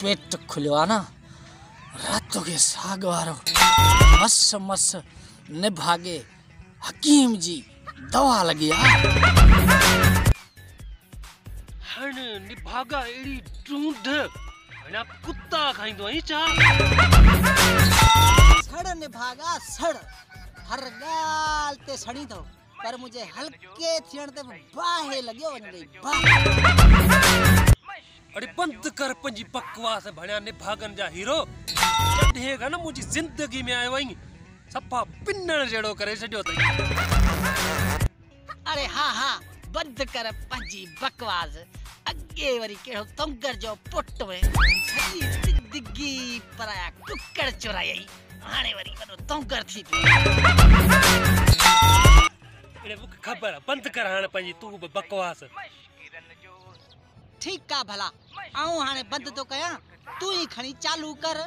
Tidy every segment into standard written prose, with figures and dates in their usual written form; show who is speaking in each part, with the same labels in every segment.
Speaker 1: पेट खुलियो आहे न रात के साग वारो मस मस निभागे हकीम जी दवा लगी आहे
Speaker 2: हण निभागा एड़ी ढूंढ ना कुत्ता खाइंदो आई चा
Speaker 1: सड़ निभागा सड़ हर गाल ते सड़ी तो पर मुझे हल्के थियण ते बाहे लग्यो वञ गई बाह
Speaker 2: अरे बंद कर पंजी बकवास भणिया निभागन जा हीरो कढेगा ना मुझी जिंदगी में आयो वई सफा पिन्नण जेड़ो करे छडियो तई
Speaker 1: अरे हाँ हाँ बंद कर पंजी बकवास अगे वरी केड़ो तंगर जो पुट में सजी जिंदगी पराया कुकड़ चुराई हाणे वरी वनो तंगर थी
Speaker 2: एड़े मुख खबर बंद कर हाणे पंजी तू बकवास
Speaker 1: ठीक का भला आऊं हाणे बंद तो कया तू ही खणी चालू कर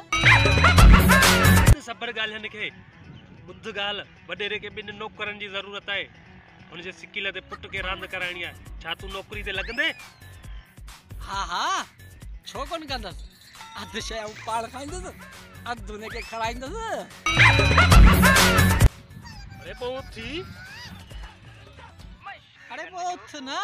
Speaker 2: सबर गाल हन के बुद्ध गाल वडेरे के बिन नौकरन जी जरूरत है उन जे सिकिल ते पुट के रांद कराणी है छा तू नौकरी ते लगंदे
Speaker 1: हाँ हाँ छो कोन कंदस अध शय पाड़ खाइंदस अध ने के खराइंदस
Speaker 2: अरे बहुत थी
Speaker 1: अरे बहुत ना